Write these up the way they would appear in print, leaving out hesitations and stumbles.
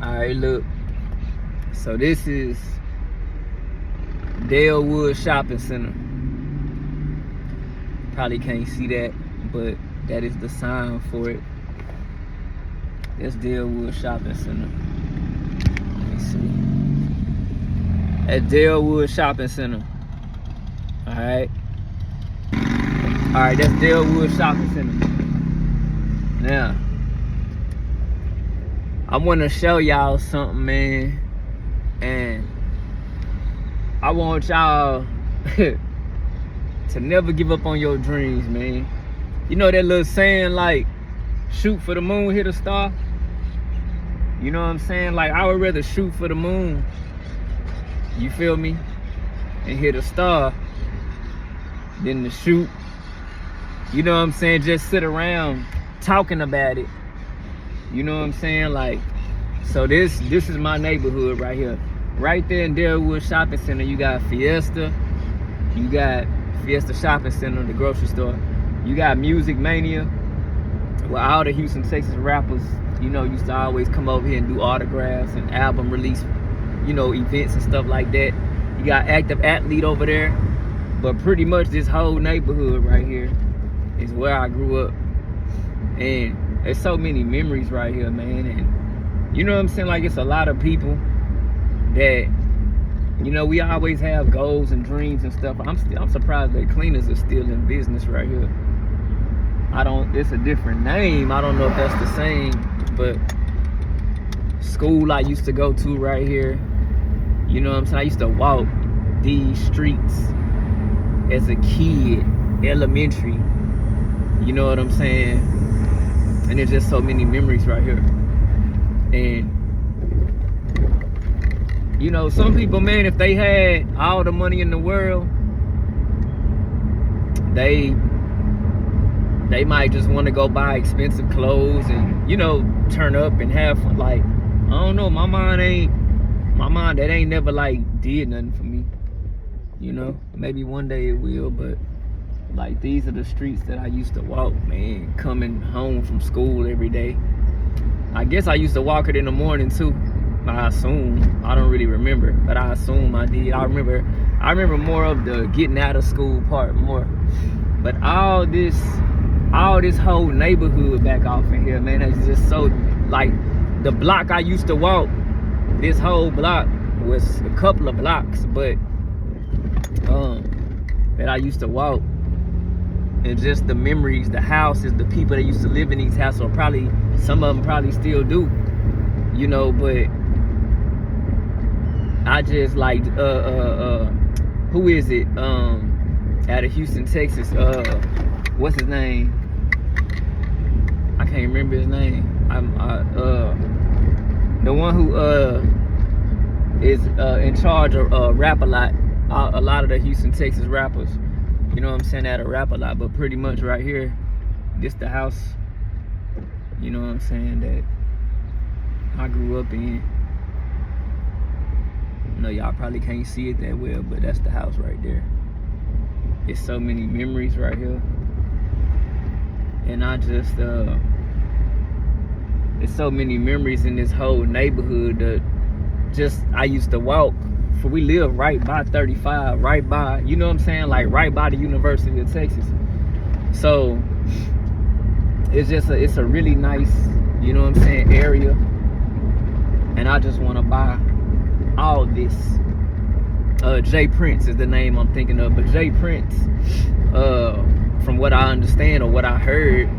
Alright, look. So this is Dalewood Shopping Center. Probably can't see that, but that is the sign for it. That's Dalewood Shopping Center. Let me see. At Dalewood Shopping Center. Alright. Alright, that's Dalewood Shopping Center. Now, I want to show y'all something, man. And I want y'all to never give up on your dreams, man. You know that little saying, like, shoot for the moon, hit a star? You know what I'm saying? Like, I would rather shoot for the moon, you feel me, and hit a star than to shoot, you know what I'm saying, just sit around talking about it. You know what I'm saying? Like, so this is my neighborhood right here. Right there in Dalewood Shopping Center, you got Fiesta. You got Fiesta Shopping Center, the grocery store. You got Music Mania, where all the Houston, Texas rappers, you know, used to always come over here and do autographs and album release, you know, events and stuff like that. You got Active Athlete over there. But pretty much this whole neighborhood right here is where I grew up. And there's so many memories right here, man. And you know what I'm saying? Like, it's a lot of people that, you know, we always have goals and dreams and stuff. I'm surprised that Cleaners are still in business right here. It's a different name. I don't know if that's the same, but school I used to go to right here, you know what I'm saying? I used to walk these streets as a kid, elementary, you know what I'm saying? And there's just so many memories right here. And you know, some people, man, if they had all the money in the world, they might just want to go buy expensive clothes and, you know, turn up and have fun. Like, I don't know, my mom that ain't never like did nothing for me, you know. Maybe one day it will, but like, these are the streets that I used to walk, man, coming home from school every day. I guess I used to walk it in the morning too. I assume. I don't really remember, but I assume I did. I remember more of the getting out of school part more. But all this whole neighborhood back off in here, man, it's just so, like, the block I used to walk, this whole block was a couple of blocks, but that I used to walk. And just the memories, the houses, the people that used to live in these houses, or probably some of them probably still do, you know. But I just like who is it? Out of Houston, Texas. What's his name? I can't remember his name. The one who is in charge of Rap a Lot. A lot of the Houston, Texas rappers. You know what I'm saying? That Rap a Lot, but pretty much right here, this the house. You know what I'm saying? That I grew up in. I know y'all probably can't see it that well, but that's the house right there. It's so many memories right here. And I just, there's so many memories in this whole neighborhood that just, I used to walk. For we live right by 35, right by, you know what I'm saying? Like, right by the University of Texas. So, it's just, it's a really nice, you know what I'm saying, area. And I just want to buy all this. Jay Prince is the name I'm thinking of, but Jay Prince, from what I understand or what I heard,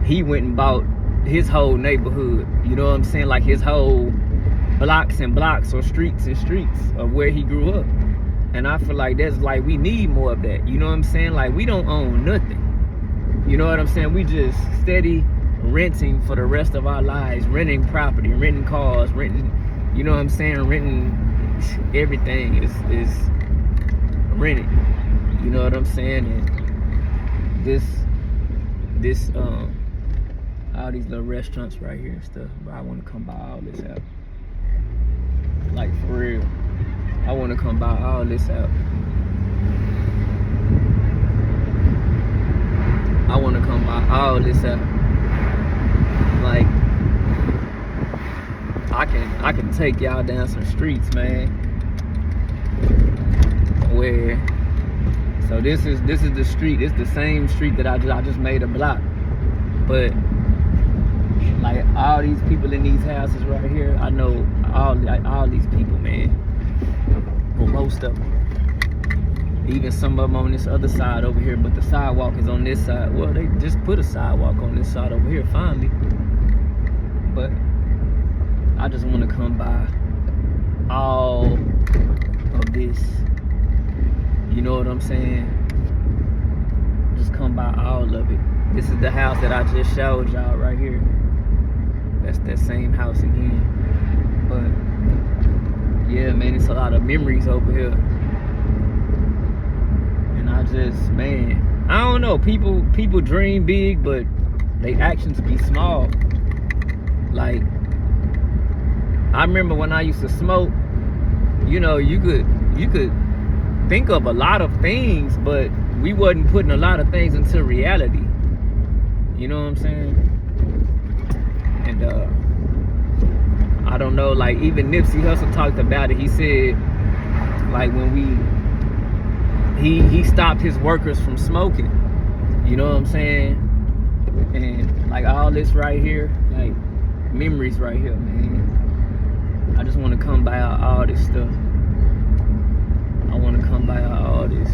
he went and bought his whole neighborhood, you know what I'm saying, like his whole blocks and blocks or streets and streets of where he grew up. And I feel like that's, like, we need more of that, you know what I'm saying? Like, we don't own nothing, you know what I'm saying? We just steady renting for the rest of our lives, renting property, renting cars, renting, you know what I'm saying, renting everything is rented, you know what I'm saying? And this all these little restaurants right here and stuff, but I want to come buy all this out, like, for real. I want to come buy all this out. I want to come buy all this out, like I can take y'all down some streets, man. Where so this is the street. It's the same street that I just made a block. But like all these people in these houses right here, I know all these people, man. Well, most of them. Even some of them on this other side over here, but the sidewalk is on this side. Well, they just put a sidewalk on this side over here finally. But I just want to come by all of this. You know what I'm saying? Just come by all of it. This is the house that I just showed y'all right here. That's that same house again. But yeah, man, it's a lot of memories over here. And I just, man, I don't know. People dream big, but their actions be small. Like, I remember when I used to smoke, you know, you could think of a lot of things, but we wasn't putting a lot of things into reality. You know what I'm saying? And I don't know, like even Nipsey Hussle talked about it. He said, like when he stopped his workers from smoking. You know what I'm saying? And like all this right here, like memories right here, man. I just want to come by all this stuff. I want to come by all this.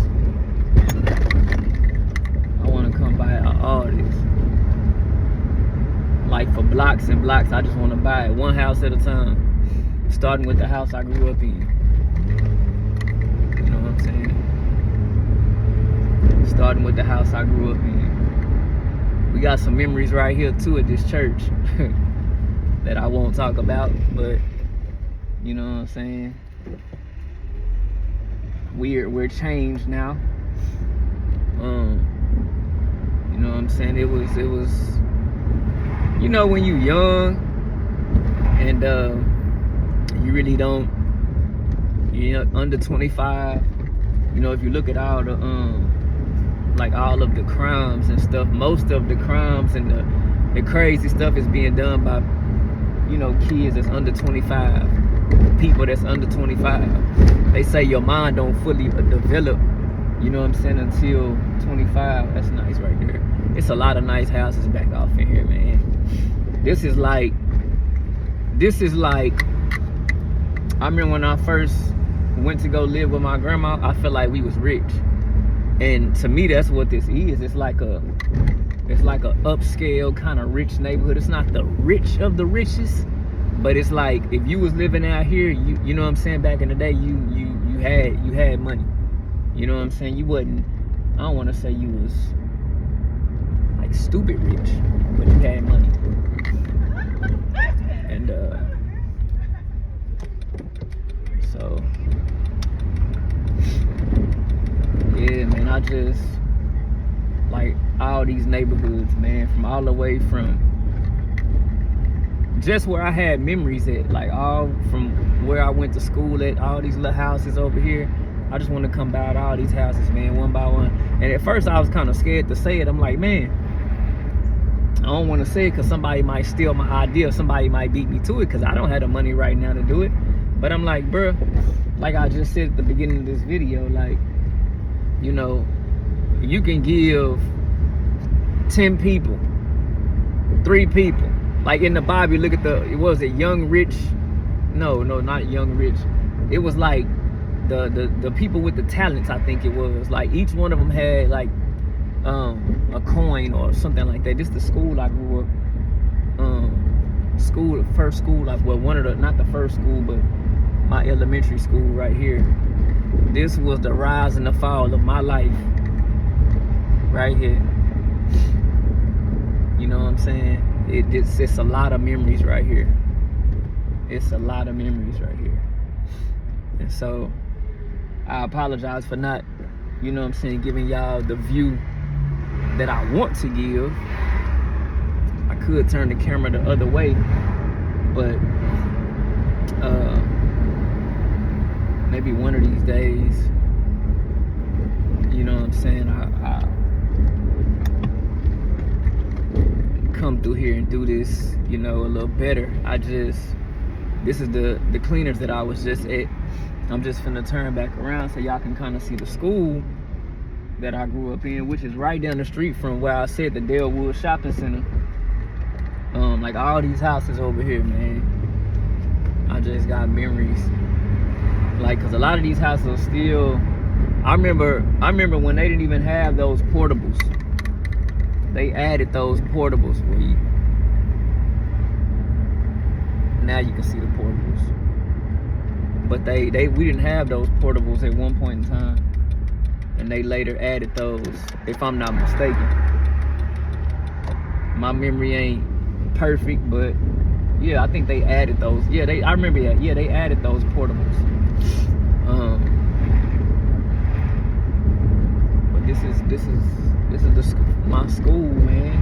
I want to come by all this. Like for blocks and blocks, I just want to buy it one house at a time. Starting with the house I grew up in. You know what I'm saying? Starting with the house I grew up in. We got some memories right here too at this church that I won't talk about, but you know what I'm saying? We're changed now. You know what I'm saying? It was you know, when you young and you really don't, you know, under 25, you know, if you look at all the like all of the crimes and stuff, most of the crimes and the crazy stuff is being done by, you know, kids that's under 25, people that's under 25. They say your mind don't fully develop, you know what I'm saying, until 25. That's nice right there. It's a lot of nice houses back off in here, man. This is like, I remember when I first went to go live with my grandma, I felt like we was rich. And to me, that's what this is. It's like a upscale kind of rich neighborhood. It's not the rich of the richest, but it's like if you was living out here, you know what I'm saying, back in the day, you had money. You know what I'm saying? You wasn't, I don't want to say you was like stupid rich, but you had money. And so yeah, man, I just like all these neighborhoods, man, from all the way from just where I had memories at, like all from where I went to school at, all these little houses over here. I just want to come by all these houses, man, one by one. And at first I was kind of scared to say it. I'm like, man, I don't want to say it because somebody might steal my idea. Somebody might beat me to it because I don't have the money right now to do it. But I'm like, bruh, like I just said at the beginning of this video, like, you know, you can give 10 people, 3 people. Like in the Bible, look at it was a young rich, no, not young rich. It was like the people with the talents, I think it was. Like each one of them had like a coin or something like that. This is the school I grew up. First school, well, one of the, not the first school, but my elementary school right here. This was the rise and the fall of my life, right here. You know what I'm saying? It's a lot of memories right here. It's a lot of memories right here. And so I apologize for not, you know what I'm saying, giving y'all the view that I want to give. I could turn the camera the other way, but maybe one of these days, you know what I'm saying, I come through here and do this, you know, a little better. I just, This is the cleaners that I was just at. I'm just finna turn back around so y'all can kind of see the school that I grew up in, which is right down the street from where I said the Dalewood Shopping Center. Like all these houses over here, man. I just got memories. Like, cause a lot of these houses are still. I remember when they didn't even have those portables. They added those portables where you. Now you can see the portables. But we didn't have those portables at one point in time. And they later added those, if I'm not mistaken. My memory ain't perfect, but yeah, I think they added those. Yeah, I remember that. Yeah, they added those portables. But this is my school, man.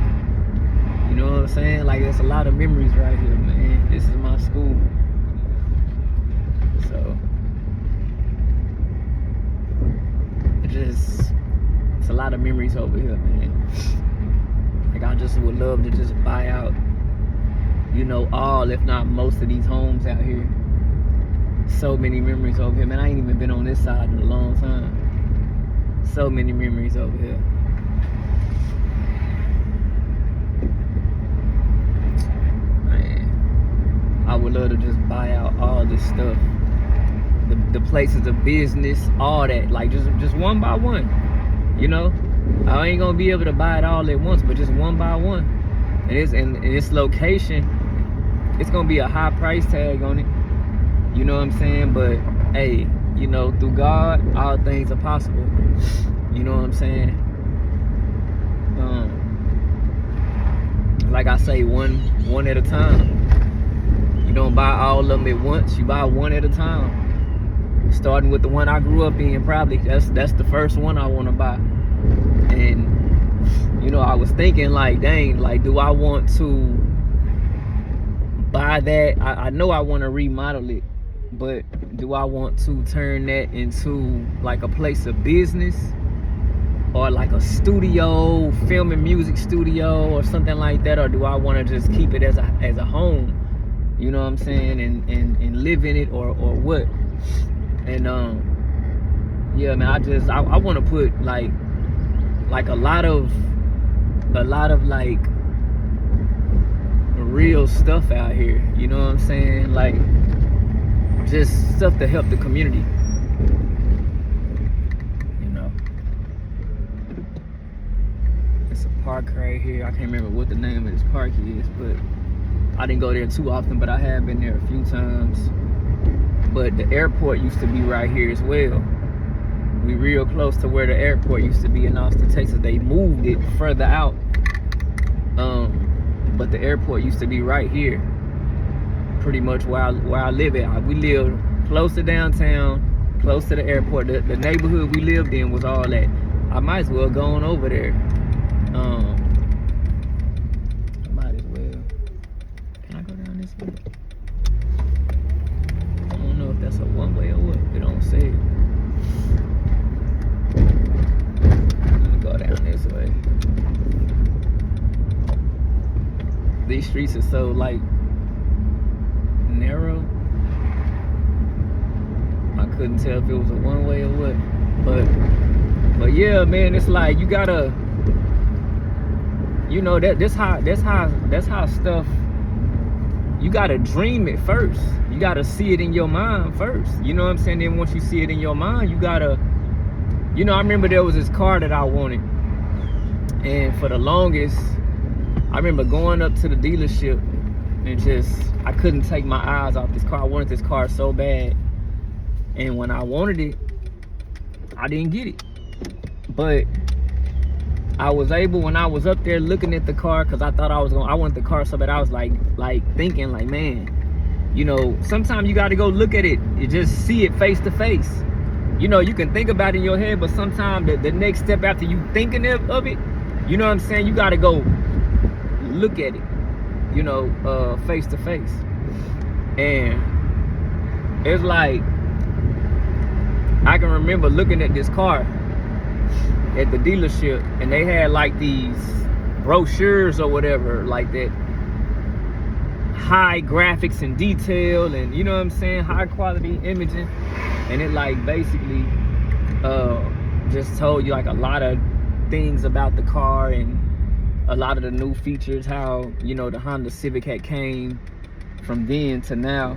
You know what I'm saying? Like, there's a lot of memories right here, man. This is my school. So it's a lot of memories over here, man. Like, I just would love to just buy out, you know, all, if not most of these homes out here. So many memories over here, man. I ain't even been on this side in a long time. So many memories over here. Man, I would love to just buy out all this stuff. The places of business, all that, like just one by one, you know. I ain't gonna be able to buy it all at once, but just one by one. And its location, it's gonna be a high price tag on it. You know what I'm saying? But hey, you know, through God, all things are possible. You know what I'm saying? Like I say, one at a time. You don't buy all of them at once. You buy one at a time. Starting with the one I grew up in, probably that's the first one I want to buy. And you know, I was thinking, like, dang, like, do I want to buy that? I know I want to remodel it, but do I want to turn that into like a place of business, or like a studio, filming music studio or something like that? Or do I want to just keep it as a home, you know what I'm saying, and live in it, or what? And yeah, man, I want to put like a lot of like real stuff out here, you know what I'm saying? Like, just stuff to help the community, you know. It's a park right here. I can't remember what the name of this park is, but I didn't go there too often, but I have been there a few times. But the airport used to be right here as well. We real close to where the airport used to be in Austin, Texas. They moved it further out. But the airport used to be right here. Pretty much where I live at. We live close to downtown, close to the airport. The neighborhood we lived in was all that. I might as well go on over there. I might as well. Can I go down this way? I don't know if that's a one way or what. It don't say it. Go down this way. These streets are so like narrow. I couldn't tell if it was a one way or what. But yeah, man, it's like you gotta, you know, that's how stuff. You gotta dream it first. You gotta see it in your mind first. You know what I'm saying? Then once you see it in your mind, you gotta. You know, I remember there was this car that I wanted, and for the longest, I remember going up to the dealership and I couldn't take my eyes off this car. I wanted this car so bad, and when I wanted it, I didn't get it. But I was able, when I was up there looking at the car, because I wanted the car so bad, I was like thinking, like, man, you know, sometimes you got to go look at it. You just see it face to face. You know, you can think about it in your head, but sometimes the next step after you thinking of it, you know what I'm saying, you got to go look at it, you know, face to face. And it's like, I can remember looking at this car at the dealership, and they had like these brochures or whatever like that. high graphics and detail, and you know what I'm saying, high quality imaging. And it like basically just told you like a lot of things about the car and a lot of the new features, how, you know, the Honda Civic had came from then to now.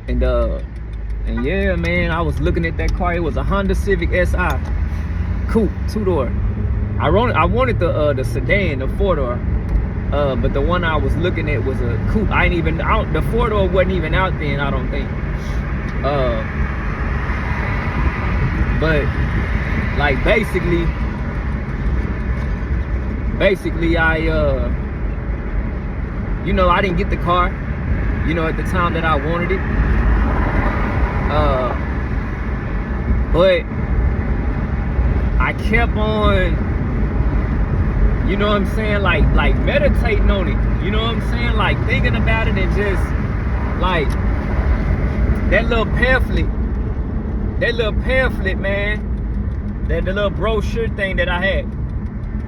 And yeah, man, I was looking at that car. It was a Honda Civic Si coupe, 2-door. I wanted the sedan, the 4-door, but the one I was looking at was a coupe. The 4-door wasn't even out then, I don't think. But like basically I you know, I didn't get the car, you know, at the time that I wanted it. But I kept on, you know what I'm saying, like meditating on it, you know what I'm saying, like thinking about it, and just like that little pamphlet, man, the little brochure thing that I had,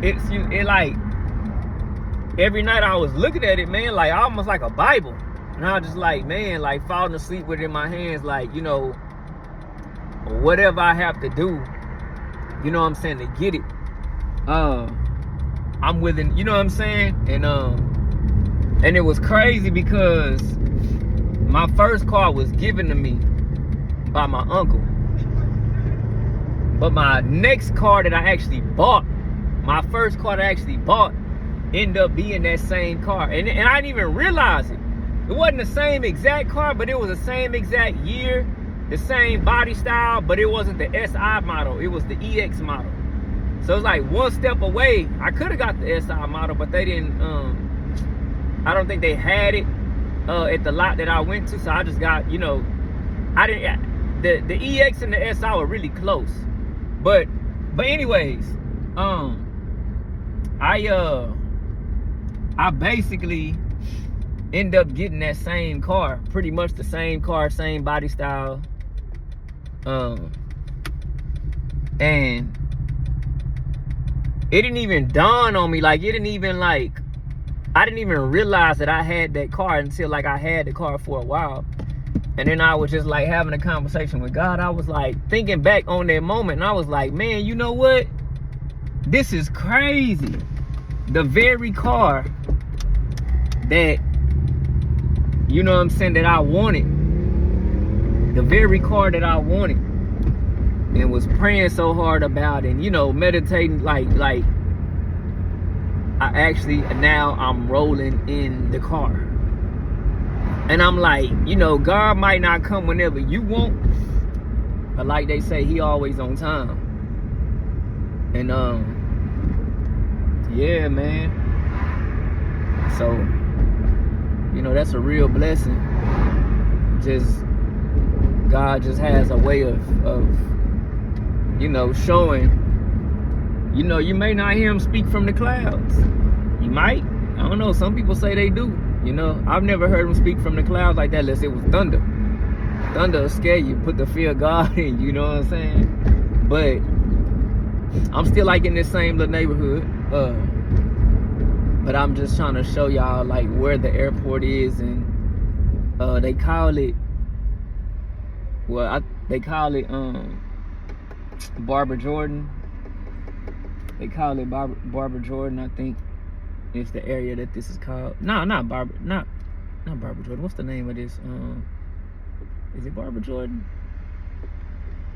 it like every night I was looking at it, man, like almost like a Bible. And I was just like, man, like falling asleep with it in my hands, like, you know, whatever I have to do, you know what I'm saying, to get it, I'm willing, you know what I'm saying. And it was crazy because my first car was given to me by my uncle, but my next car that I actually bought, my first car that I actually bought, ended up being that same car. And I didn't even realize it. It wasn't the same exact car, but it was the same exact year, the same body style, but it wasn't the SI model, it was the EX model. So it's like one step away. I could have got the SI model, but they didn't, I don't think they had it at the lot that I went to. So I just got, you know, I didn't, the EX and the SI were really close. But anyways, I basically end up getting that same car, pretty much the same car, same body style, and it didn't even dawn on me, like it didn't even like, I didn't even realize that I had that car until like I had the car for a while. And then I was just like having a conversation with God. I was like thinking back on that moment, and I was like, man, you know what, this is crazy. The very car that, you know what I'm saying, that I wanted, the very car that I wanted, and was praying so hard about, and, you know, meditating, like I actually, now I'm rolling in the car. And I'm like, you know, God might not come whenever you want, but like they say, he always on time. And yeah, man, so, you know, that's a real blessing. Just God just has a way of you know, showing, you know, you may not hear him speak from the clouds. You might, I don't know, some people say they do. You know, I've never heard him speak from the clouds like that unless it was thunder. Thunder will scare you, put the fear of God in you, you know what I'm saying? But I'm still like in this same little neighborhood. But I'm just trying to show y'all like where the airport is, and they call it, well, they call it Barbara Jordan. They call it Barbara Jordan, I think. It's the area that this is called. No, not Barbara Jordan. What's the name of this? Is it Barbara Jordan?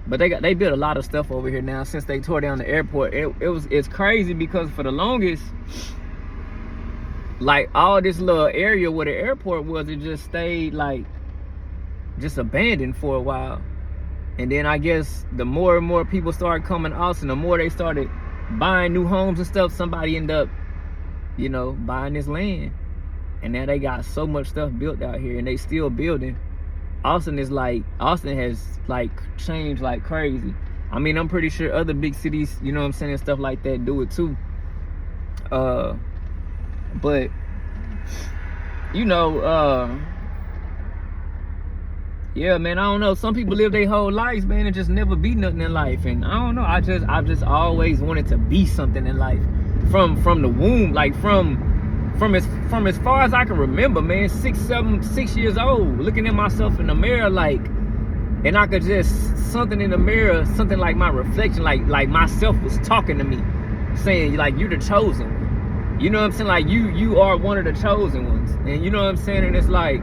But they built a lot of stuff over here now since they tore down the airport. It's crazy because for the longest, like all this little area where the airport was, it just stayed like just abandoned for a while. And then I guess the more and more people started coming to Austin, the more they started buying new homes and stuff, somebody ended up, you know, buying this land. And now they got so much stuff built out here, and they still building. Austin has like changed like crazy. I mean, I'm pretty sure other big cities, you know what I'm saying, and stuff like that do it too. But you know, yeah, man, I don't know. Some people live their whole lives, man, and just never be nothing in life. And I don't know. I've just always wanted to be something in life from the womb, like from from as far as I can remember, man, 6 years old, looking at myself in the mirror, like, and I could just, something in the mirror, something like my reflection, like myself was talking to me, saying, like, you're the chosen one. You know what I'm saying? Like, you are one of the chosen ones. And you know what I'm saying? And it's like,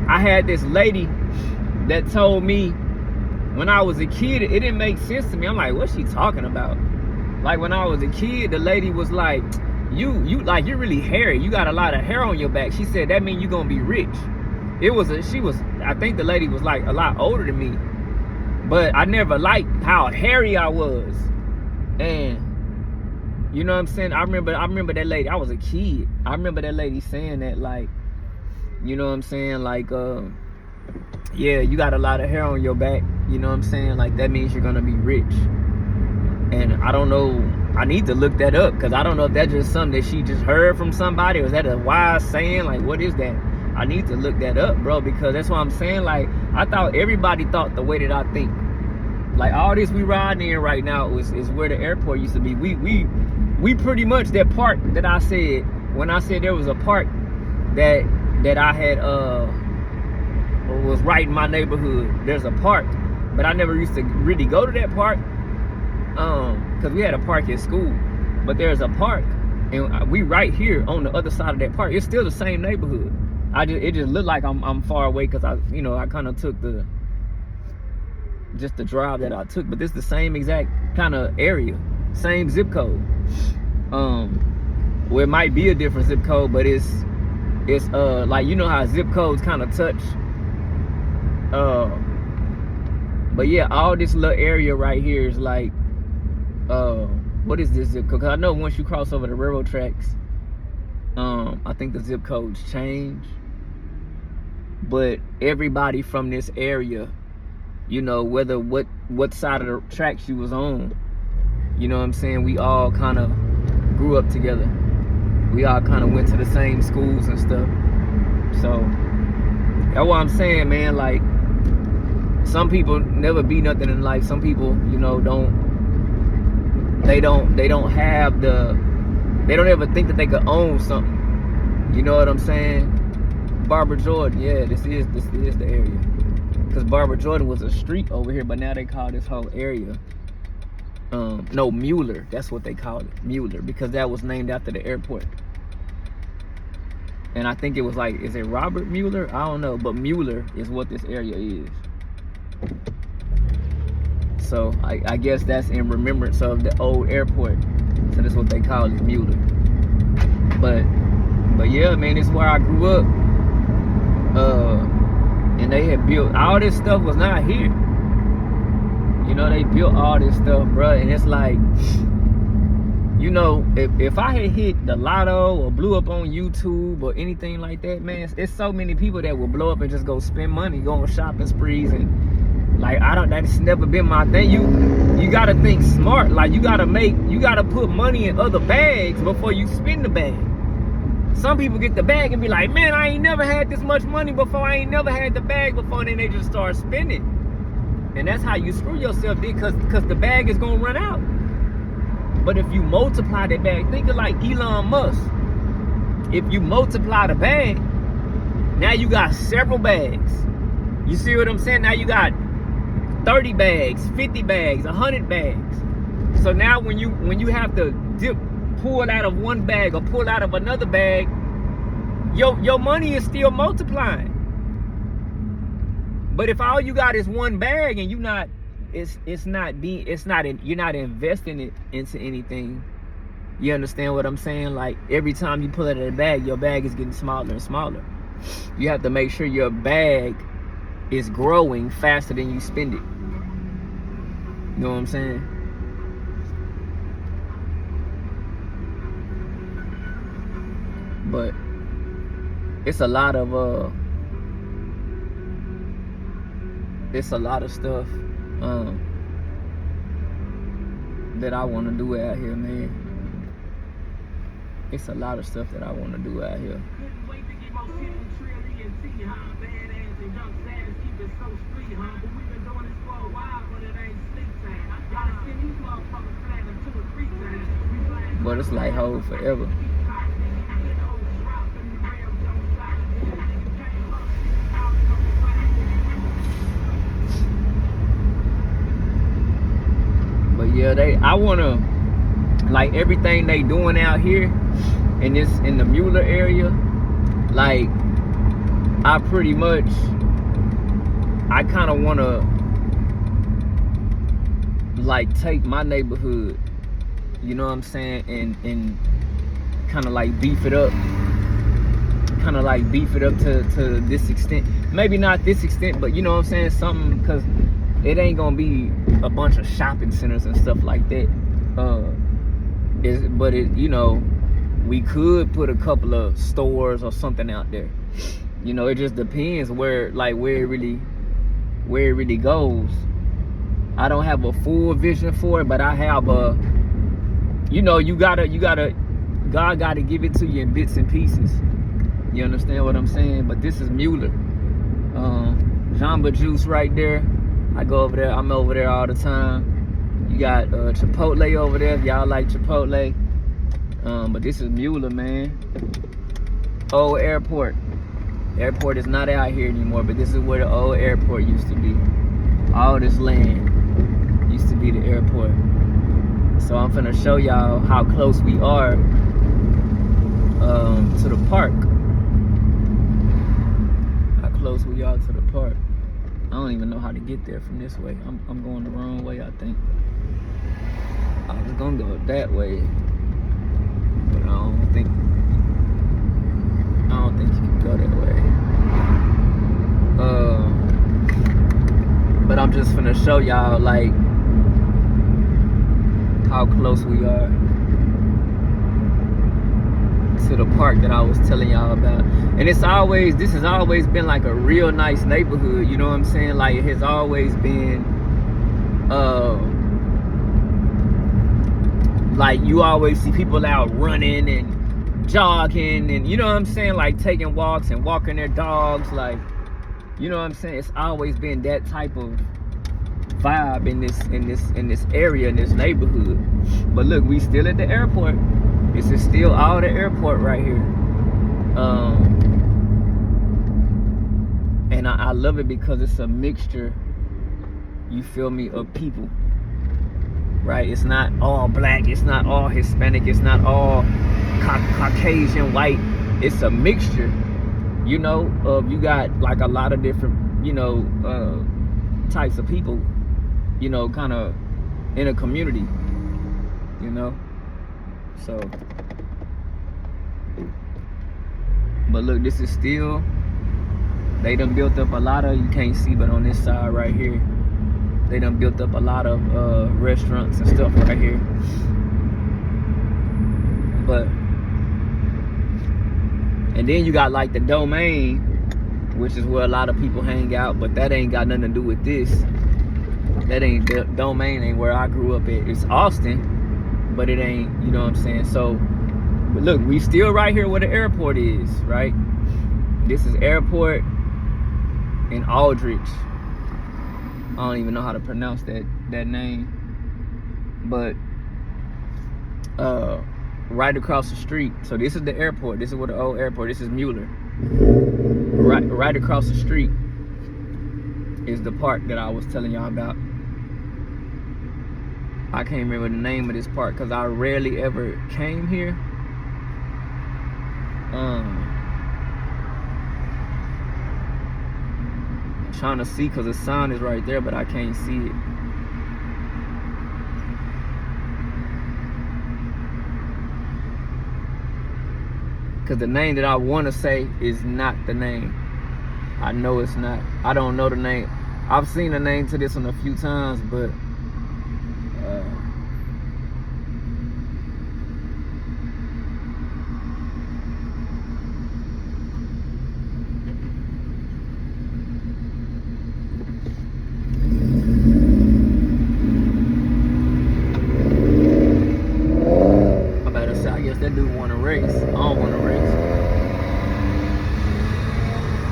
I had this lady that told me when I was a kid, it didn't make sense to me. I'm like, what's she talking about? Like, when I was a kid, the lady was like, you're really hairy. You got a lot of hair on your back. She said, that means you're gonna be rich. I think the lady was like a lot older than me, but I never liked how hairy I was. And you know what I'm saying? I remember that lady. I was a kid. I remember that lady saying that, like, you know what I'm saying? Like, yeah, you got a lot of hair on your back. You know what I'm saying? Like, that means you're gonna be rich. And I don't know, I need to look that up, because I don't know if that's just something that she just heard from somebody, or is that a wise saying? Like, what is that? I need to look that up, bro, because that's what I'm saying. Like, I thought everybody thought the way that I think. Like, all this we riding in right now is where the airport used to be. We pretty much, that park that I said, when I said there was a park that I had was right in my neighborhood. There's a park, but I never used to really go to that park, because we had a park at school. But there's a park, and we right here on the other side of that park. It's still the same neighborhood. It just looked like I'm far away, because I kind of took the drive that I took, but this is the same exact kind of area, same zip code. Well, it might be a different zip code, but it's like, you know how zip codes kind of touch. But yeah, all this little area right here is like, what is this zip code? Because I know once you cross over the railroad tracks, I think the zip codes change. But everybody from this area, you know, whether what side of the tracks you was on, you know what I'm saying, we all kind of grew up together. We all kind of went to the same schools and stuff. So that's what I'm saying, man. Like, some people never be nothing in life. Some people, you know, don't ever think that they could own something. You know what I'm saying? Barbara Jordan, yeah, this is the area. Because Barbara Jordan was a street over here, but now they call this whole area, no, Mueller. That's what they call it, Mueller, because that was named after the airport. And I think it was like, is it Robert Mueller? I don't know, but Mueller is what this area is. So I guess that's in remembrance of the old airport. So that's what they call it, Mueller. But yeah, man, it's where I grew up. And they had built, all this stuff was not here. You know, they built all this stuff, bro. And it's like, you know, if I had hit the lotto or blew up on YouTube or anything like that, man, it's so many people that will blow up and just go spend money, go on shopping sprees. And like, that's never been my thing. You gotta think smart. Like, you gotta put money in other bags before you spend the bag. Some people get the bag and be like, man, I ain't never had this much money before. I ain't never had the bag before. And then they just start spending. And that's how you screw yourself, because the bag is gonna run out. But if you multiply that bag, think of like Elon Musk. If you multiply the bag, now you got several bags. You see what I'm saying? Now you got 30 bags, 50 bags, 100 bags. So now when you have to pull out of one bag or pull out of another bag, your money is still multiplying. But if all you got is one bag and you're not investing it into anything, you understand what I'm saying? Like, every time you pull out of the bag, your bag is getting smaller and smaller. You have to make sure your bag is growing faster than you spend it. You know what I'm saying? But it's a lot of stuff that I want to do out here, man. It's a lot of stuff that I want to do out here. But it's like hold forever. Yeah, I wanna, like, everything they doing out here in the Mueller area, like, I kind of wanna, like, take my neighborhood, you know what I'm saying, and kind of like beef it up to this extent. Maybe not this extent, but you know what I'm saying, something, because it ain't gonna be a bunch of shopping centers and stuff like that. But you know, we could put a couple of stores or something out there. You know, it just depends where it really goes. I don't have a full vision for it, but I have a, you know, God gotta give it to you in bits and pieces. You understand what I'm saying? But this is Mueller. Jamba Juice right there. I go over there. I'm over there all the time. You got Chipotle over there if y'all like Chipotle. But this is Mueller, man. Old airport. Airport is not out here anymore, but this is where the old airport used to be. All this land used to be the airport. So I'm finna show y'all how close we are to the park. How close we are to the park. I don't even know how to get there from this way. I'm going the wrong way, I think. I was gonna go that way, but I don't think you can go that way. But I'm just finna show y'all, like, how close we are to the park that I was telling y'all about. And this has always been like a real nice neighborhood, you know what I'm saying? Like, it has always been like, you always see people out running and jogging and, you know what I'm saying, like taking walks and walking their dogs, like, you know what I'm saying? It's always been that type of vibe in this area, in this neighborhood. But look, we still at the airport. This is still all the airport right here. And I love it because it's a mixture, you feel me, of people, right? It's not all black, it's not all Hispanic, it's not all Caucasian, white. It's a mixture, you know, of, you got like a lot of different, you know, types of people, you know, kind of in a community, you know. So, but look, this is still, they done built up a lot of, you can't see, but on this side right here, they done built up a lot of restaurants and stuff right here. But, and then you got like the Domain, which is where a lot of people hang out, but that ain't got nothing to do with this. That ain't, the Domain ain't where I grew up at. It's Austin, but it ain't, you know what I'm saying? So, but look, we still right here where the airport is, right? This is airport in Aldrich. I don't even know how to pronounce that name. But right across the street. So this is the airport. This is where the old airport. This is Mueller. Right across the street is the park that I was telling y'all about. I can't remember the name of this park because I rarely ever came here. I'm trying to see because the sign is right there, but I can't see it. Because the name that I want to say is not the name. I know it's not. I don't know the name. I've seen the name to this one a few times, but that dude want to race. I don't want to race.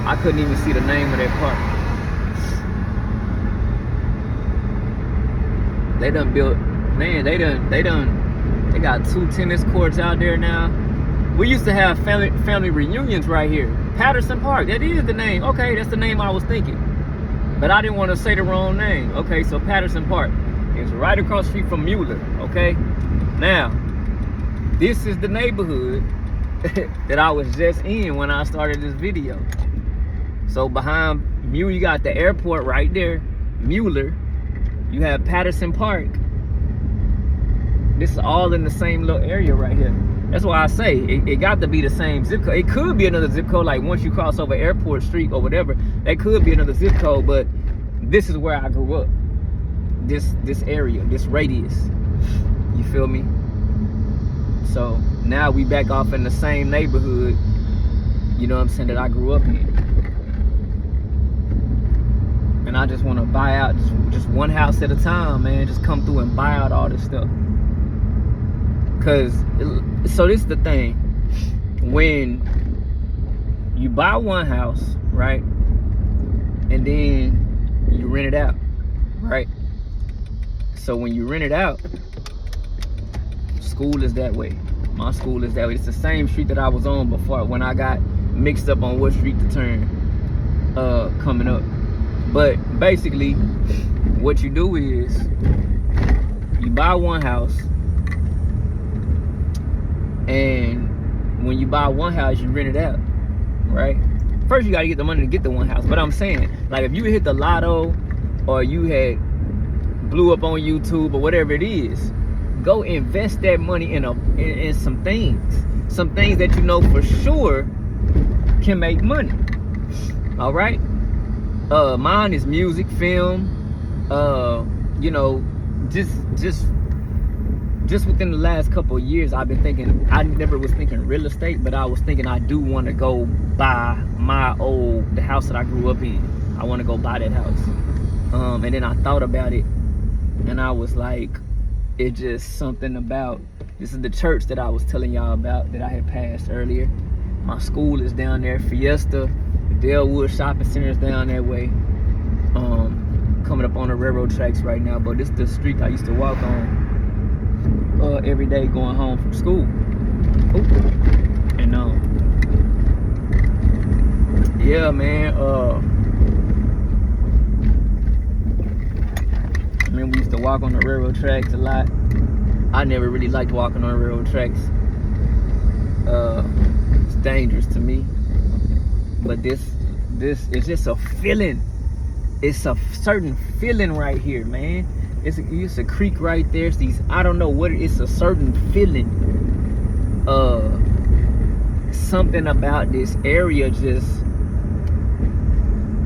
I couldn't even see the name of that park. They done built, man, they got 2 tennis courts out there now. We used to have family reunions right here. Patterson Park, that is the name. Okay, that's the name I was thinking. But I didn't want to say the wrong name. Okay, so Patterson Park. It's right across the street from Mueller, okay? Now, this is the neighborhood that I was just in when I started this video. So behind Mueller, you got the airport right there, Mueller. You have Patterson Park. This is all in the same little area right here. That's why I say it got to be the same zip code. It could be another zip code, like once you cross over Airport Street or whatever, that could be another zip code, but this is where I grew up. This area, this radius. You feel me? So now we back off in the same neighborhood, you know what I'm saying, that I grew up in. And I just want to buy out just one house at a time, man. Just come through and buy out all this stuff. So this is the thing. When you buy one house, right? And then you rent it out, right? So when you rent it out, school is that way. My school is that way. It's the same street that I was on before when I got mixed up on what street to turn coming up. But basically, what you do is you buy one house, and when you buy one house, you rent it out, right? First, you got to get the money to get the one house. But I'm saying, like, if you hit the lotto or you had blew up on YouTube or whatever it is, go invest that money in some things that you know for sure can make money. All right? Mine is music, film, you know, just within the last couple of years, I've been thinking, I never was thinking real estate, but I was thinking I do want to go buy the house that I grew up in. I want to go buy that house. And then I thought about it, and I was like, it's just something about, this is the church that I was telling y'all about that I had passed earlier. My school is down there, Fiesta, the Dalewood Shopping Center is down that way. Coming up on the railroad tracks right now, but this is the street I used to walk on every day going home from school. And yeah, man, I mean, we used to walk on the railroad tracks a lot. I never really liked walking on the railroad tracks. It's dangerous to me. But this is just a feeling. It's a certain feeling right here, man. It's a creek right there. It's these, I don't know what it is, a certain feeling. Something about this area just,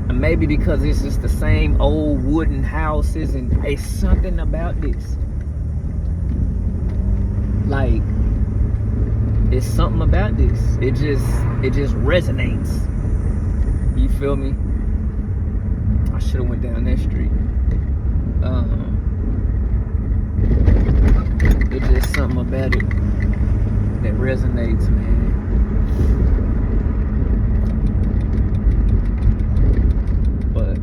maybe because it's just the same old wooden houses, and it's something about this. Like, it's something about this. It just resonates. You feel me? I should have went down that street. It's just something about it that resonates, man. But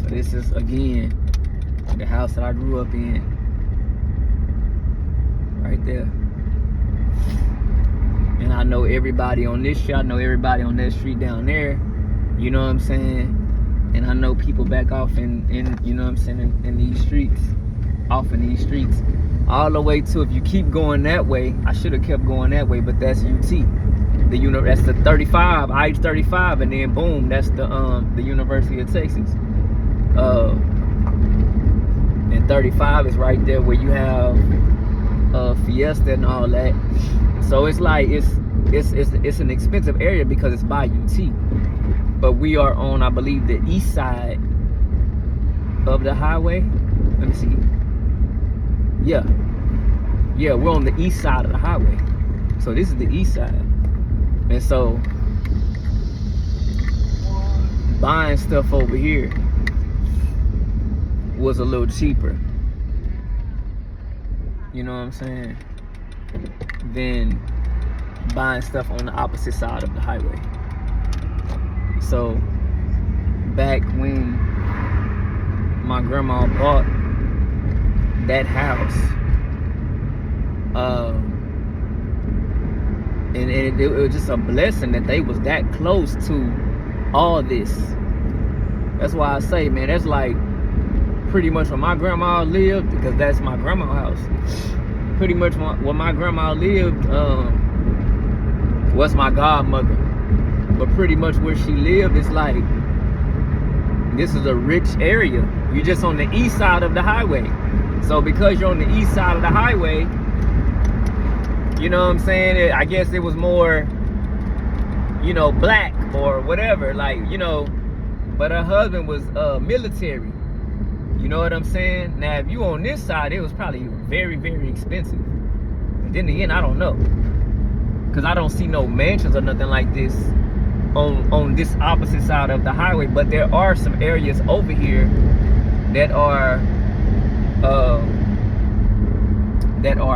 so this is again the house that I grew up in, right there. And I know everybody on this street. I know everybody on that street down there. You know what I'm saying? And I know people back off in you know what I'm saying, in these streets. Off in these streets. All the way to, if you keep going that way, I should have kept going that way, but that's UT. That's the 35, I-35, and then boom, that's the University of Texas. And 35 is right there where you have Fiesta and all that. So it's like it's an expensive area because it's by UT. But we are on, I believe, the east side of the highway. Let me see. Yeah, we're on the east side of the highway. So this is the east side. And so buying stuff over here was a little cheaper, you know what I'm saying, than buying stuff on the opposite side of the highway. So back when my grandma bought that house, and it was just a blessing that they was that close to all this. That's why I say, man, that's like pretty much where my grandma lived, because that's my grandma's house. Pretty much where my grandma lived was my godmother. But pretty much where she lived is like, this is a rich area. You're just on the east side of the highway. So because you're on the east side of the highway, you know what I'm saying? I guess it was more, you know, black or whatever, like, you know, but her husband was military. You know what I'm saying? Now, if you on this side, it was probably very, very expensive. But then again, I don't know, because I don't see no mansions or nothing like this on this opposite side of the highway. But there are some areas over here that are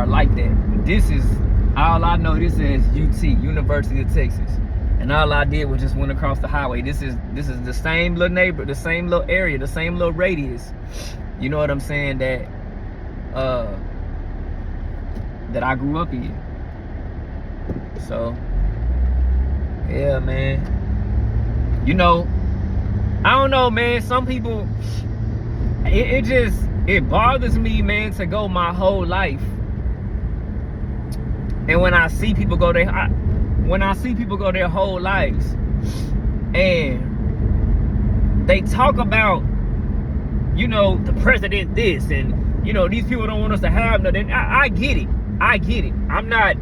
like that. This is all I know. This is UT, University of Texas, and all I did was just went across the highway. This is the same little neighbor, the same little area, the same little radius. You know what I'm saying? That that I grew up in. So yeah, man. You know, I don't know, man. Some people, it bothers me, man, to go my whole life, and when I see people go their whole lives, and they talk about, you know, the president this, and, you know, these people don't want us to have nothing. I get it. I get it. I'm not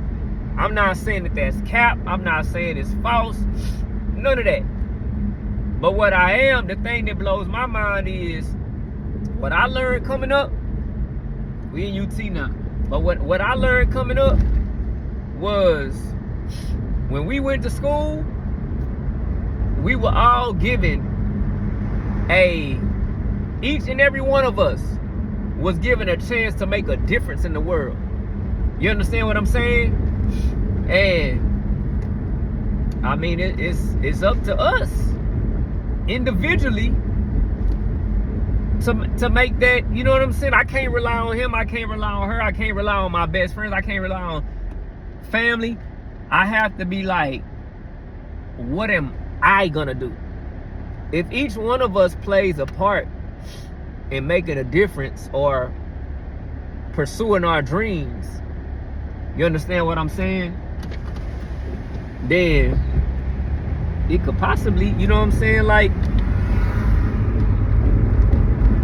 saying that that's cap. I'm not saying it's false. None of that. But what I am, the thing that blows my mind is what I learned coming up. We in UT now. But what I learned coming up was, when we went to school, we were all given each and every one of us was given a chance to make a difference in the world. You understand what I'm saying? And I mean, it's up to us individually to make that, you know what I'm saying? I can't rely on him, I can't rely on her, I can't rely on my best friends, I can't rely on family. I have to be like, what am I gonna do? If each one of us plays a part in making a difference or pursuing our dreams, you understand what I'm saying? Then it could possibly, you know what I'm saying, like,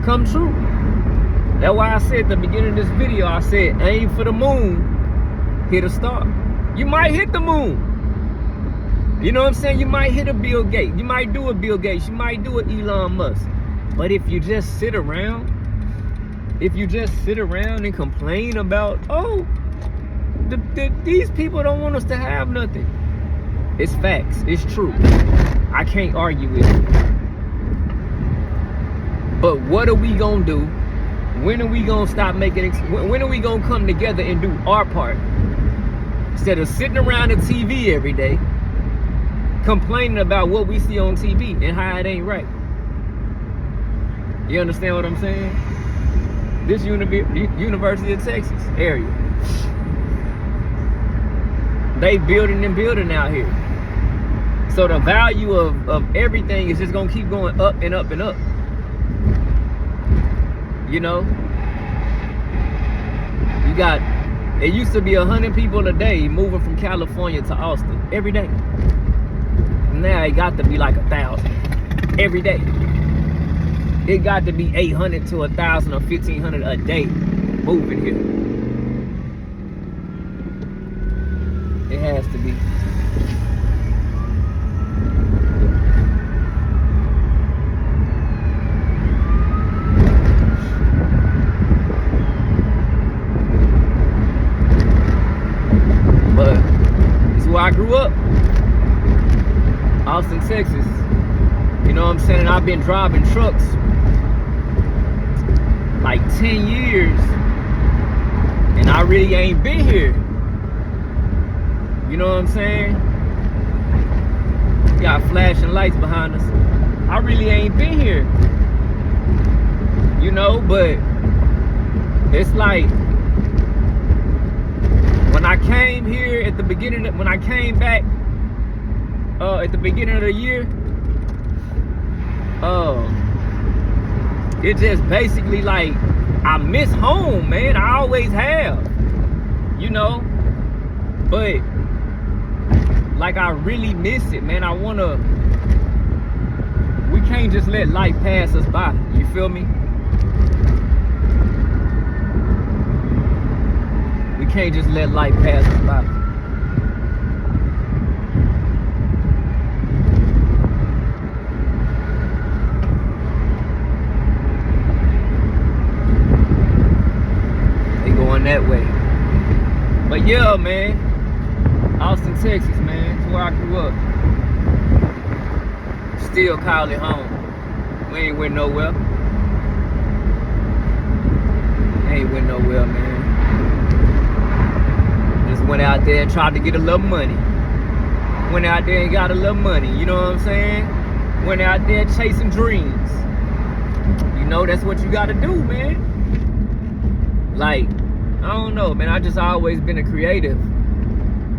come true. That's why I said at the beginning of this video, I said, aim for the moon, hit a star. You might hit the moon. You know what I'm saying? You might hit a Bill Gates. You might do a Bill Gates. You might do an Elon Musk. But if you just sit around, and complain about, oh, these people don't want us to have nothing. It's facts. It's true. I can't argue with it. But what are we gonna do? When are we gonna stop making? When are we gonna come together and do our part? Instead of sitting around the TV every day, complaining about what we see on TV and how it ain't right. You understand what I'm saying? This University of Texas area, they building and building out here. So the value of everything is just gonna keep going up and up and up. You know, you got, it used to be 100 people a day moving from California to Austin every day. Now it got to be like 1,000 every day. It got to be 800 to 1,000 or 1,500 a day moving here. It has to be. But it's where I grew up. Austin, Texas. You know what I'm saying? I've been driving trucks like 10 years, and I really ain't been here. You know what I'm saying? Got flashing lights behind us. I really ain't been here. You know, but it's like, when I came here at the beginning, when I came back at the beginning of the year, It's just basically like I miss home, man. I always have, you know. But like I really miss it, man. We can't just let life pass us by. You feel me? We can't just let life pass us by. They going that way. But yeah, man. Austin, Texas, man. It's where I grew up. Still call it home. We ain't went nowhere. Ain't went nowhere, man. Just went out there and tried to get a little money. Went out there and got a little money. You know what I'm saying? Went out there chasing dreams. You know, that's what you gotta do, man. Like, I don't know, man. I just always been a creative.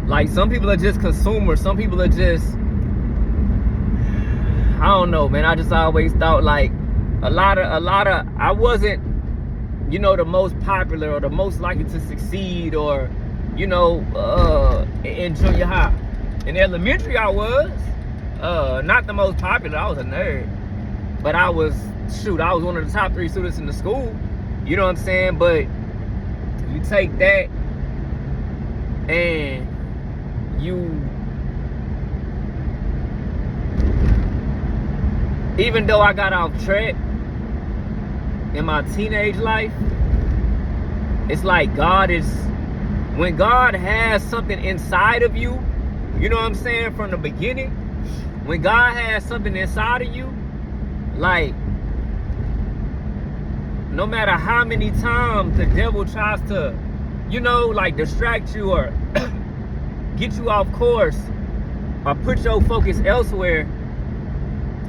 Like, some people are just consumers. Some people are just, I don't know, man. I just always thought like a lot of, I wasn't, you know, the most popular or the most likely to succeed, or, you know, in junior high. In elementary, I was not the most popular. I was a nerd, but I was one of the top 3 students in the school. You know what I'm saying? But you take that and even though I got off track in my teenage life, it's like when God has something inside of you, you know what I'm saying, from the beginning, when God has something inside of you, like, no matter how many times the devil tries to, you know, like distract you or get you off course or put your focus elsewhere,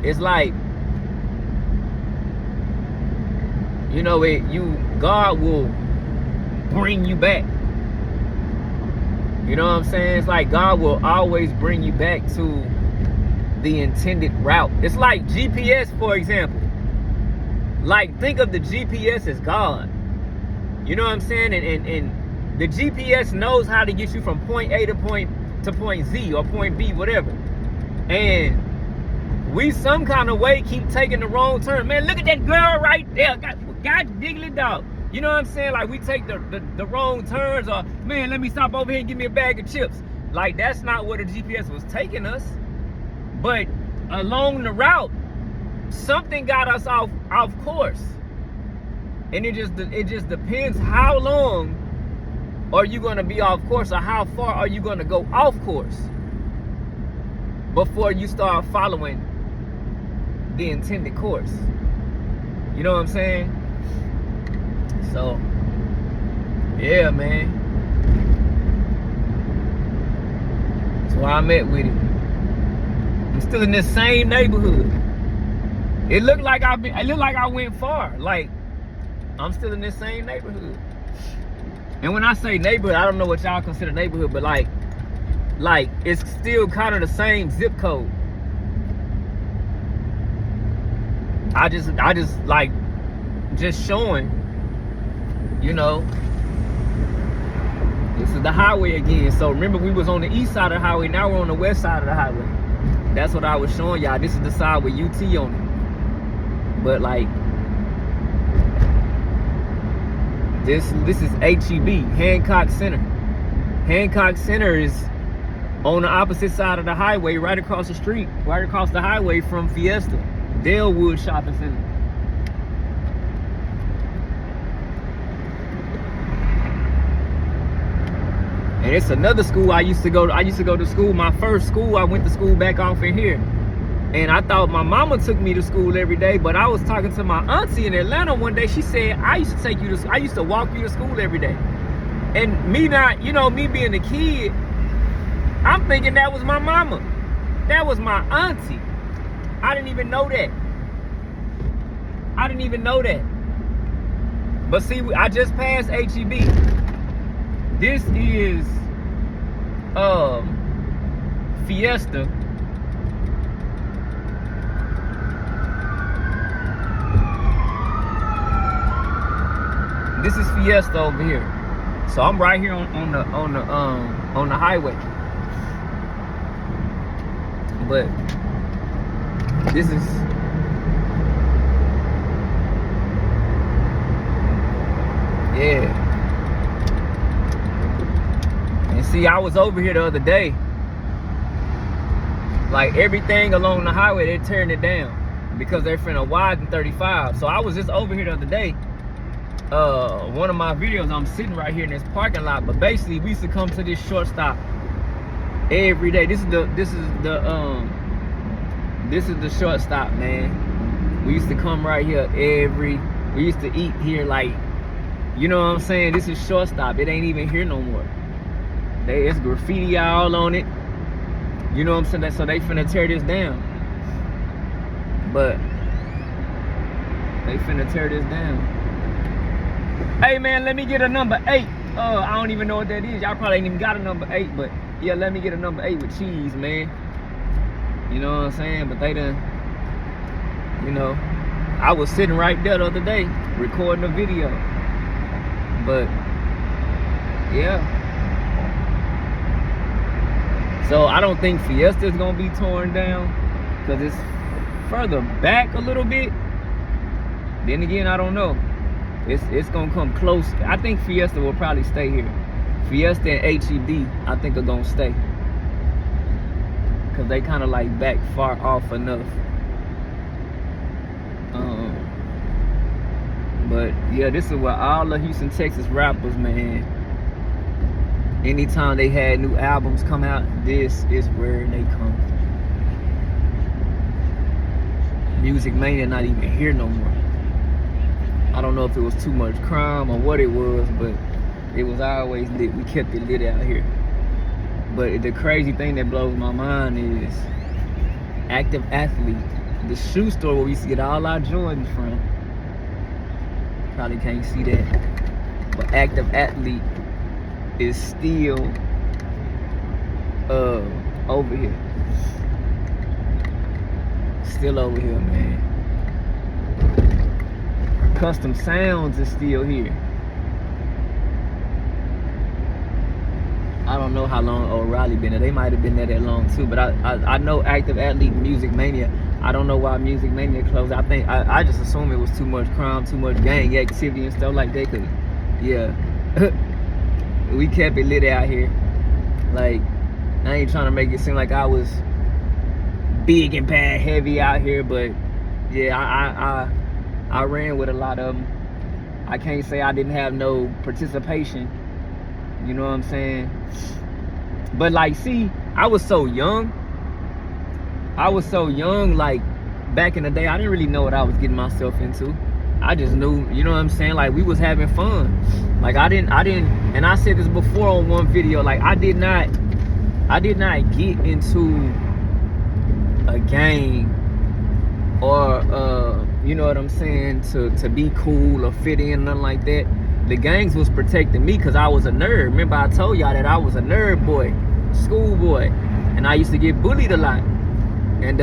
it's like, you know, God will bring you back. You know what I'm saying? It's like God will always bring you back to the intended route. It's like GPS, for example. Like, think of the GPS as God. You know what I'm saying? And the GPS knows how to get you from point A to point Z or point B, whatever. And we some kind of way keep taking the wrong turn. Man, look at that girl right there. God diggly dog. You know what I'm saying? Like, we take the wrong turns, or, man, let me stop over here and give me a bag of chips. Like, that's not where the GPS was taking us. But along the route, something got us off course. And it just depends how long are you going to be off course, or how far are you going to go off course before you start following the intended course. You know what I'm saying? So, yeah, man. That's why I'm at with it. I'm still in this same neighborhood. It looked like I went far. Like, I'm still in this same neighborhood. And when I say neighborhood, I don't know what y'all consider neighborhood, but like it's still kind of the same zip code. I just like just showing, you know, this is the highway again. So remember, we was on the east side of the highway, now we're on the west side of the highway. That's what I was showing y'all. This is the side with UT on it. But like, this is HEB, Hancock Center. Hancock Center is on the opposite side of the highway, right across the street, right across the highway from Fiesta, Dalewood Shopping Center. And it's another school I used to go to school. My first school, I went to school back off in here. And I thought my mama took me to school every day, but I was talking to my auntie in Atlanta one day. She said, I used to walk you to school every day. And me not, you know, me being a kid, I'm thinking that was my mama. That was my auntie. I didn't even know that. But see, I just passed HEB. This is Fiesta. This is Fiesta over here. So I'm right here on the highway. But this is yeah. And see, I was over here the other day. Like everything along the highway, they're tearing it down because they're finna widen 35. So I was just over here the other day. One of my videos, I'm sitting right here in this parking lot, but basically we used to come to this shortstop every day. This is the shortstop, man. We used to come right here we used to eat here, like, you know what I'm saying? This is shortstop. It ain't even here no more. It's graffiti all on it. You know what I'm saying? So they finna tear this down. But they finna tear this down. Hey man, let me get a number 8. I don't even know what that is. Y'all probably ain't even got a number 8, but yeah, let me get a number 8 with cheese, man. You know what I'm saying? But they done, you know, I was sitting right there the other day recording a video. But yeah. So I don't think Fiesta is gonna be torn down because it's further back a little bit. Then again, I don't know. It's gonna come close. I think Fiesta will probably stay here. Fiesta and HEB, I think, are gonna stay because they kind of like back far off enough. But yeah, this is where all the Houston, Texas rappers, man, anytime they had new albums come out, this is where they come. Music Mania not even here no more. I don't know if it was too much crime or what it was, but it was always lit. We kept it lit out here. But the crazy thing that blows my mind is Active Athlete, the shoe store where we used to get all our Jordans from. Probably can't see that. But Active Athlete is still over here. Still over here, man. Custom Sounds is still here. I don't know how long O'Reilly been there. They might have been there that long too, but I know Active Athlete, Music Mania. I don't know why Music Mania closed. I think I just assume it was too much crime, too much gang activity and stuff like that. Cause yeah, we kept it lit out here. Like, I ain't trying to make it seem like I was big and bad heavy out here, but yeah, I ran with a lot of them. I can't say I didn't have no participation. You know what I'm saying? But like, see, I was so young, like back in the day. I didn't really know what I was getting myself into. I just knew, you know what I'm saying? Like, we was having fun. Like, I didn't, and I said this before on one video, like, I did not get into a gang or, you know what I'm saying, to be cool or fit in, nothing like that. The gangs was protecting me because I was a nerd. Remember I told y'all that I was a nerd boy, schoolboy, and I used to get bullied a lot. And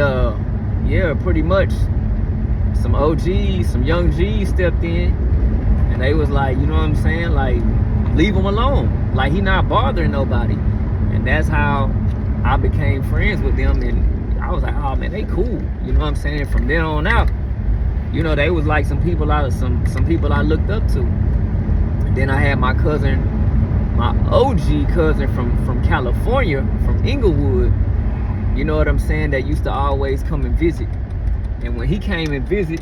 yeah, pretty much some OGs, some young G's stepped in, and they was like, you know what I'm saying, like, leave him alone. Like, he not bothering nobody. And that's how I became friends with them. And I was like, oh man, they cool. You know what I'm saying? From then on out, you know, they was like some people I looked up to. Then I had my cousin, my OG cousin from California, from Inglewood, you know what I'm saying, that used to always come and visit. And when he came and visit,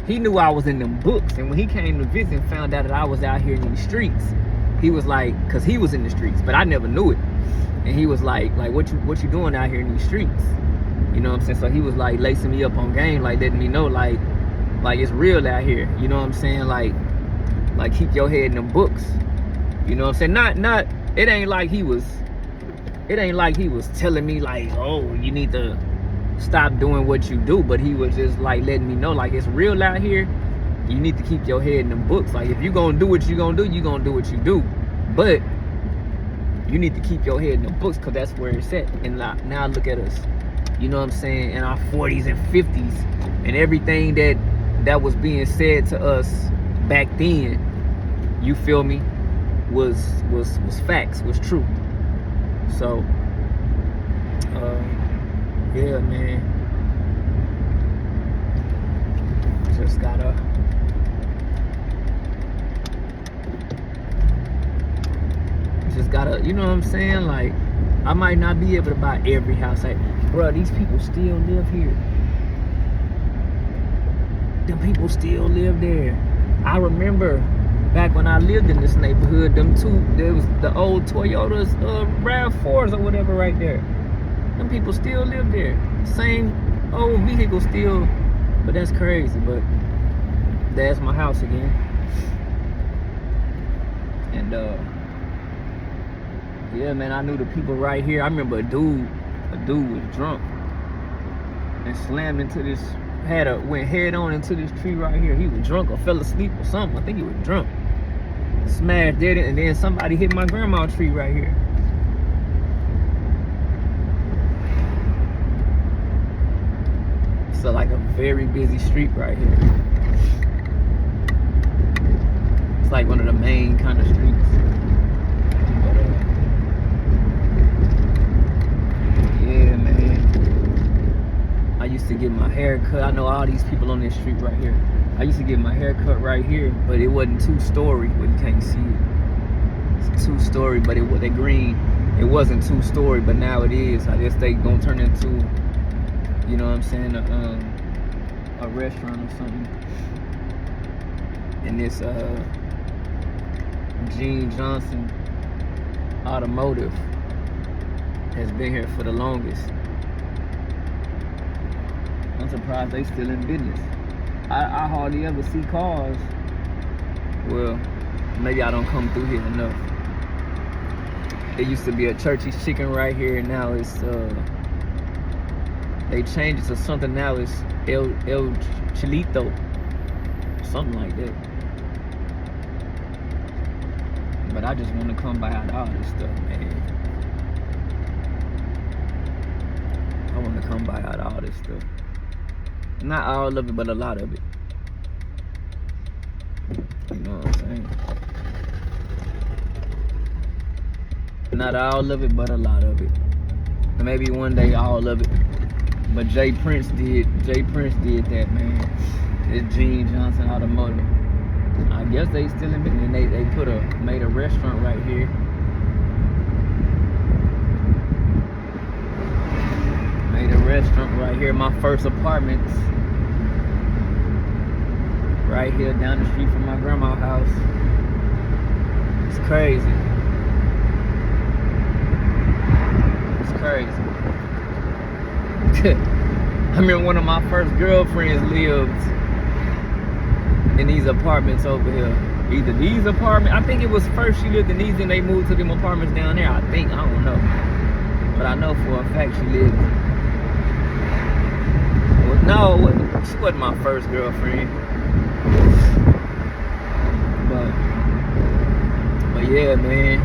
he knew I was in them books. And when he came to visit and found out that I was out here in these streets, he was like, cause he was in the streets, but I never knew it. And he was like what you doing out here in these streets? You know what I'm saying? So he was like lacing me up on game, like letting me know like it's real out here. You know what I'm saying? Like keep your head in them books. You know what I'm saying? Not it ain't like he was telling me like, oh, you need to stop doing what you do, but he was just like letting me know like it's real out here. You need to keep your head in them books. Like, if you gonna do what you gonna do, you gonna do what you do. But you need to keep your head in the books, because that's where it's at. And now look at us, you know what I'm saying, in our 40s and 50s, and everything that was being said to us back then, you feel me, was facts, was true. So yeah, man, just gotta you know what I'm saying, like, I might not be able to buy every house. Like, bro, these people still live here. Them people still live there. I remember back when I lived in this neighborhood, there was the old Toyotas, RAV4s or whatever right there. Them people still live there. Same old vehicle still, but that's crazy. But that's my house again. And yeah, man, I knew the people right here. I remember a dude was drunk and slammed into this, went head on into this tree right here. He was drunk or fell asleep or something. I think he was drunk. Smashed dead, and then somebody hit my grandma's tree right here. So like a very busy street right here. It's like one of the main kind of streets. Yeah, man. I used to get my hair cut. I know all these people on this street right here. I used to get my hair cut right here, but it wasn't 2-story, but you can't see it. It's 2-story, but it was green. It wasn't 2-story, but now it is. I guess they gonna turn into, you know what I'm saying, a restaurant or something. And this Gene Johnson Automotive has been here for the longest. I'm surprised they still in business. I hardly ever see cars. Well, maybe I don't come through here enough. It used to be a Churchy's Chicken right here, and now it's they changed it to something now. It's El Chilito, something like that. But I just want to come buy out all this stuff, man. I want to come buy out all this stuff. Not all of it, but a lot of it. You know what I'm saying? Not all of it, but a lot of it. Maybe one day all of it. But Jay Prince did that, man. It's Gene Johnson Automotive. I guess they still in business. They made a restaurant right here. Made a restaurant right here. My first apartments right here down the street from my grandma's house. It's crazy. It's crazy. I remember one of my first girlfriends lived in these apartments over here. Either these apartments, I think it was first she lived in these, and they moved to them apartments down there. I think, I don't know. But I know for a fact she lived. No, she wasn't my first girlfriend. But yeah, man.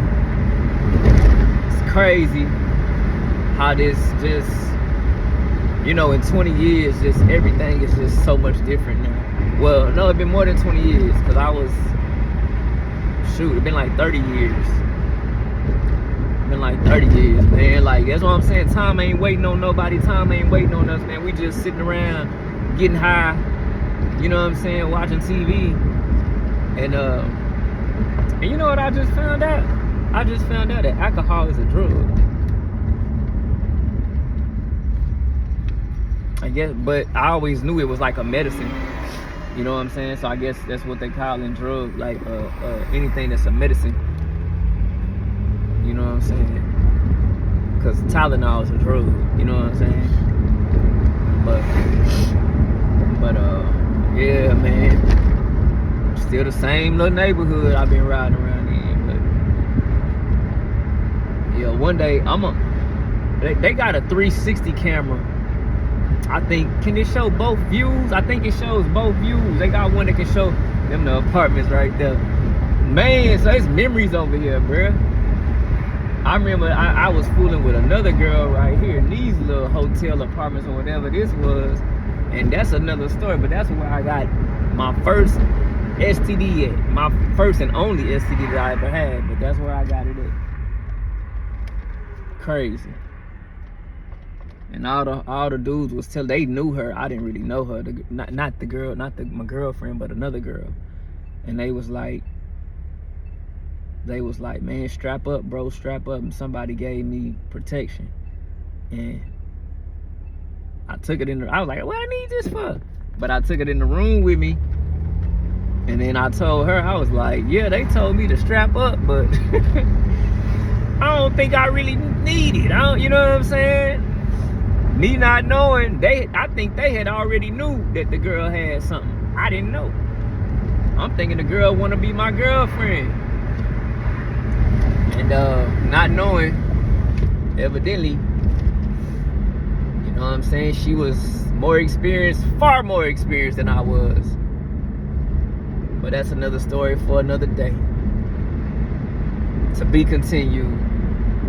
It's crazy how this just, you know, in 20 years, just everything is just so much different now. Well, no, it's been more than 20 years, because I was, it's been like 30 years. It's been like 30 years, man. Like, that's what I'm saying. Time ain't waiting on nobody. Time ain't waiting on us, man. We just sitting around getting high, you know what I'm saying, watching TV. And you know what I just found out? I just found out that alcohol is a drug. I guess, but I always knew it was like a medicine. You know what I'm saying? So I guess that's what they call in drug, like anything that's a medicine. You know what I'm saying? Because Tylenol is a drug. You know what I'm saying? But yeah, man. Still the same little neighborhood I've been riding around in. But yeah, one day they got a 360 camera. I think, can it show both views? I think it shows both views. They got one that can show them the apartments right there. Man, so it's memories over here, bruh. I remember I was fooling with another girl right here in these little hotel apartments or whatever this was. And that's another story, but that's where I got my first STD at. My first and only STD that I ever had, but that's where I got it at. Crazy. And all the dudes was they knew her. I didn't really know her. Not the girl, my girlfriend, but another girl. And they was like, man, strap up, bro, strap up. And somebody gave me protection. And I took it I was like, what I need this for? But I took it in the room with me. And then I told her, I was like, yeah, they told me to strap up, but I don't think I really need it. You know what I'm saying? Me not knowing, I think they had already knew that the girl had something. I didn't know. I'm thinking the girl want to be my girlfriend. And not knowing, evidently, you know what I'm saying, she was more experienced, far more experienced than I was. But that's another story for another day. To be continued.